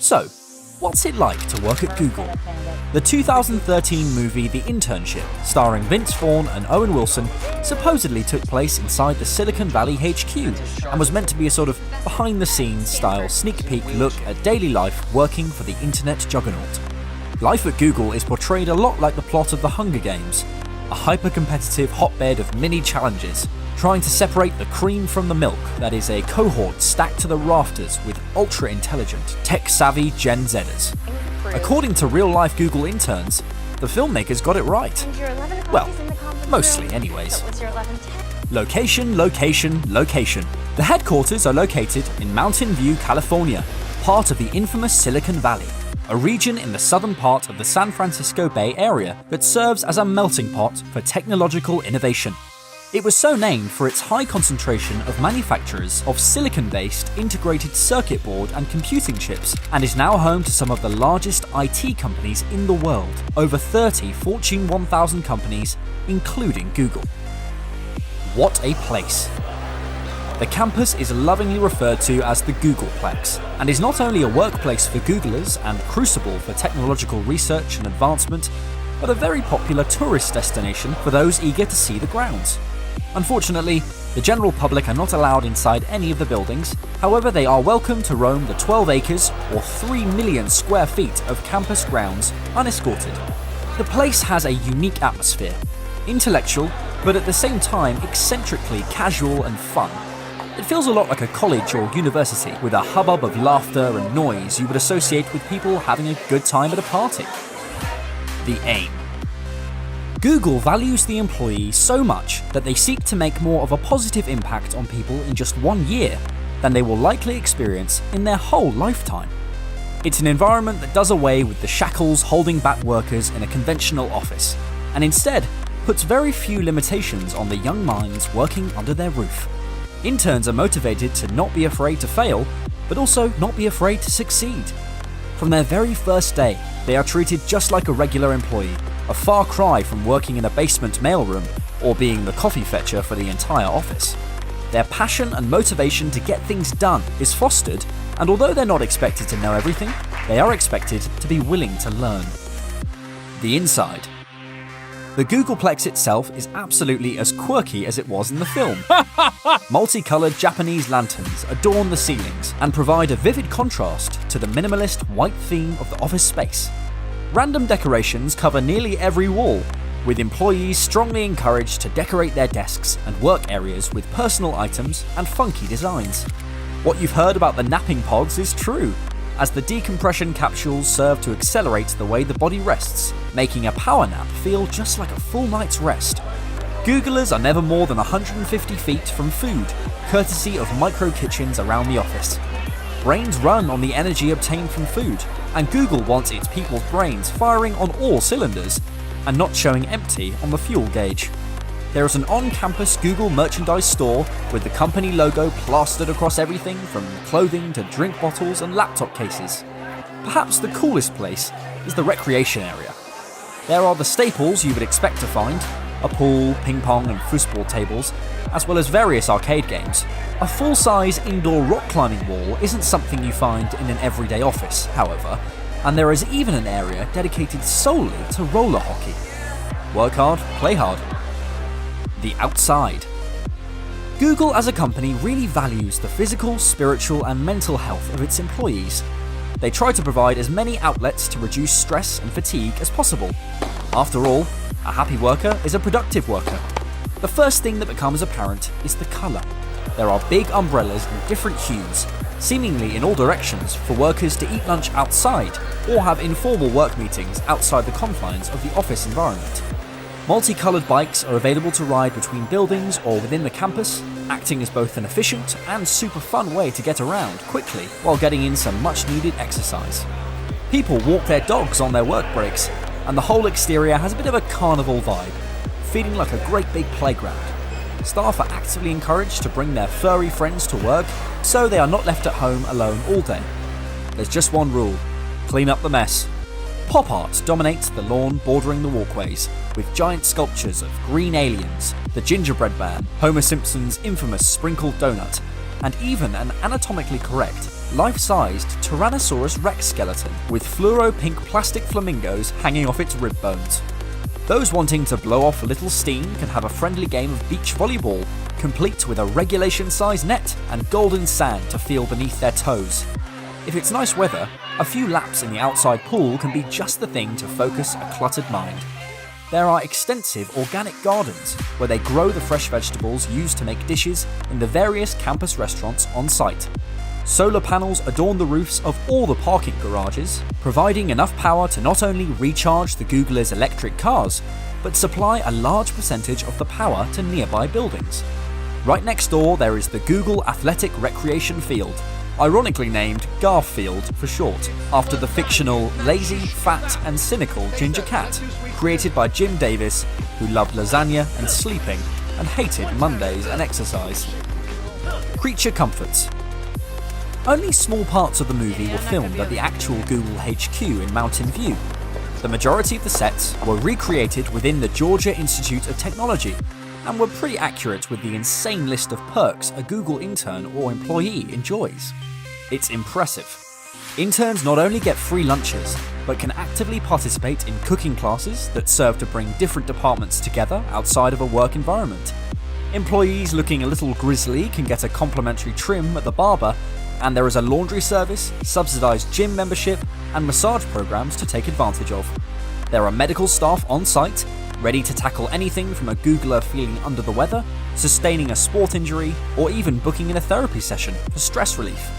So, what's it like to work at Google? The 2013 movie The Internship, starring Vince Vaughn and Owen Wilson, supposedly took place inside the Silicon Valley HQ and was meant to be a sort of behind-the-scenes style sneak peek look at daily life working for the internet juggernaut. Life at Google is portrayed a lot like the plot of The Hunger Games, a hyper-competitive hotbed of mini challenges, trying to separate the cream from the milk that is a cohort stacked to the rafters with ultra-intelligent, tech-savvy Gen Zers. According to real-life Google interns, the filmmakers got it right. Well, mostly anyways. Location, location, location. The headquarters are located in Mountain View, California, part of the infamous Silicon Valley, a region in the southern part of the San Francisco Bay Area that serves as a melting pot for technological innovation. It was so named for its high concentration of manufacturers of silicon-based integrated circuit board and computing chips, and is now home to some of the largest IT companies in the world, over 30 Fortune 1000 companies, including Google. What a place! The campus is lovingly referred to as the Googleplex, and is not only a workplace for Googlers and crucible for technological research and advancement, but a very popular tourist destination for those eager to see the grounds. Unfortunately, the general public are not allowed inside any of the buildings, however they are welcome to roam the 12 acres or 3 million square feet of campus grounds unescorted. The place has a unique atmosphere, intellectual, but at the same time eccentrically casual and fun. It feels a lot like a college or university, with a hubbub of laughter and noise you would associate with people having a good time at a party. The aim. Google values the employee so much that they seek to make more of a positive impact on people in just 1 year than they will likely experience in their whole lifetime. It's an environment that does away with the shackles holding back workers in a conventional office, and instead puts very few limitations on the young minds working under their roof. Interns are motivated to not be afraid to fail, but also not be afraid to succeed. From their very first day, they are treated just like a regular employee, a far cry from working in a basement mailroom or being the coffee fetcher for the entire office. Their passion and motivation to get things done is fostered, and although they're not expected to know everything, they are expected to be willing to learn. The inside. The Googleplex itself is absolutely as quirky as it was in the film. Multicolored Japanese lanterns adorn the ceilings and provide a vivid contrast to the minimalist white theme of the office space. Random decorations cover nearly every wall, with employees strongly encouraged to decorate their desks and work areas with personal items and funky designs. What you've heard about the napping pods is true, as the decompression capsules serve to accelerate the way the body rests, making a power nap feel just like a full night's rest. Googlers are never more than 150 feet from food, courtesy of micro kitchens around the office. Brains run on the energy obtained from food, and Google wants its people's brains firing on all cylinders and not showing empty on the fuel gauge. There is an on-campus Google merchandise store with the company logo plastered across everything from clothing to drink bottles and laptop cases. Perhaps the coolest place is the recreation area. There are the staples you would expect to find: a pool, ping pong and foosball tables, as well as various arcade games. A full-size indoor rock climbing wall isn't something you find in an everyday office, however, and there is even an area dedicated solely to roller hockey. Work hard, play hard. The outside. Google as a company really values the physical, spiritual and mental health of its employees. They try to provide as many outlets to reduce stress and fatigue as possible. After all, a happy worker is a productive worker. The first thing that becomes apparent is the colour. There are big umbrellas in different hues, seemingly in all directions, for workers to eat lunch outside or have informal work meetings outside the confines of the office environment. Multicoloured bikes are available to ride between buildings or within the campus, acting as both an efficient and super fun way to get around quickly while getting in some much needed exercise. People walk their dogs on their work breaks, and the whole exterior has a bit of a carnival vibe, feeling like a great big playground. Staff are actively encouraged to bring their furry friends to work, so they are not left at home alone all day. There's just one rule: clean up the mess. Pop art dominates the lawn bordering the walkways, with giant sculptures of green aliens, the gingerbread man, Homer Simpson's infamous sprinkled donut, and even an anatomically correct life-sized Tyrannosaurus rex skeleton with fluoro-pink plastic flamingos hanging off its rib bones. Those wanting to blow off a little steam can have a friendly game of beach volleyball, complete with a regulation-sized net and golden sand to feel beneath their toes. If it's nice weather, a few laps in the outside pool can be just the thing to focus a cluttered mind. There are extensive organic gardens where they grow the fresh vegetables used to make dishes in the various campus restaurants on site. Solar panels adorn the roofs of all the parking garages, providing enough power to not only recharge the Googlers' electric cars, but supply a large percentage of the power to nearby buildings. Right next door there is the Google Athletic Recreation Field, ironically named Garfield for short, after the fictional, lazy, fat and cynical ginger cat, created by Jim Davis, who loved lasagna and sleeping and hated Mondays and exercise. Creature comforts. Only small parts of the movie were filmed at the actual Google HQ in Mountain View. The majority of the sets were recreated within the Georgia Institute of Technology and were pretty accurate with the insane list of perks a Google intern or employee enjoys. It's impressive. Interns not only get free lunches, but can actively participate in cooking classes that serve to bring different departments together outside of a work environment. Employees looking a little grisly can get a complimentary trim at the barber, and there is a laundry service, subsidised gym membership, and massage programs to take advantage of. There are medical staff on site, ready to tackle anything from a Googler feeling under the weather, sustaining a sport injury, or even booking in a therapy session for stress relief.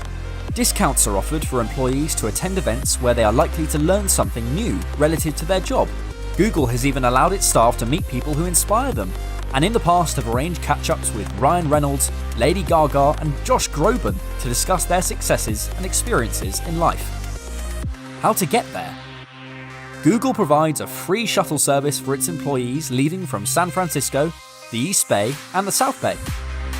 Discounts are offered for employees to attend events where they are likely to learn something new relative to their job. Google has even allowed its staff to meet people who inspire them, and in the past have arranged catch-ups with Ryan Reynolds, Lady Gaga and Josh Groban to discuss their successes and experiences in life. How to get there? Google provides a free shuttle service for its employees leaving from San Francisco, the East Bay and the South Bay.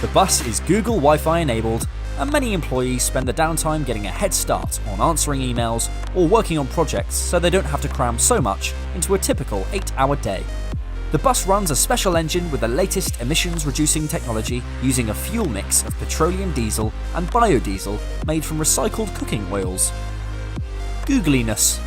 The bus is Google Wi-Fi enabled, and many employees spend the downtime getting a head start on answering emails or working on projects so they don't have to cram so much into a typical 8-hour day. The bus runs a special engine with the latest emissions-reducing technology using a fuel mix of petroleum diesel and biodiesel made from recycled cooking oils. Googliness.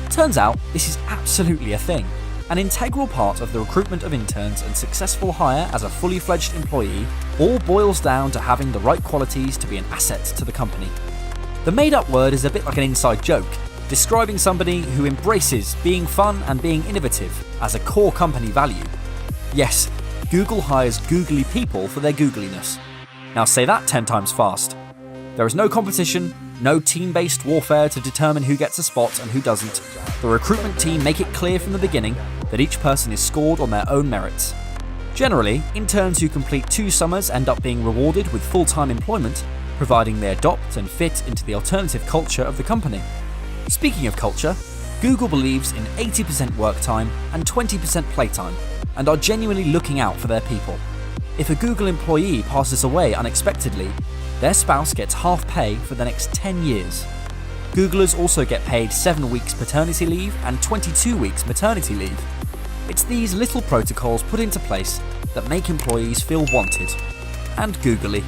Turns out this is absolutely a thing. An integral part of the recruitment of interns and successful hire as a fully fledged employee all boils down to having the right qualities to be an asset to the company. The made-up word is a bit like an inside joke, describing somebody who embraces being fun and being innovative as a core company value. Yes, Google hires googly people for their googliness. Now say that 10 times fast. There is no competition, no team-based warfare to determine who gets a spot and who doesn't. The recruitment team make it clear from the beginning that each person is scored on their own merits. Generally, interns who complete 2 summers end up being rewarded with full-time employment, providing they adopt and fit into the alternative culture of the company. Speaking of culture, Google believes in 80% work time and 20% playtime, and are genuinely looking out for their people. If a Google employee passes away unexpectedly, their spouse gets half pay for the next 10 years. Googlers also get paid 7 weeks paternity leave and 22 weeks maternity leave. It's these little protocols put into place that make employees feel wanted and googly.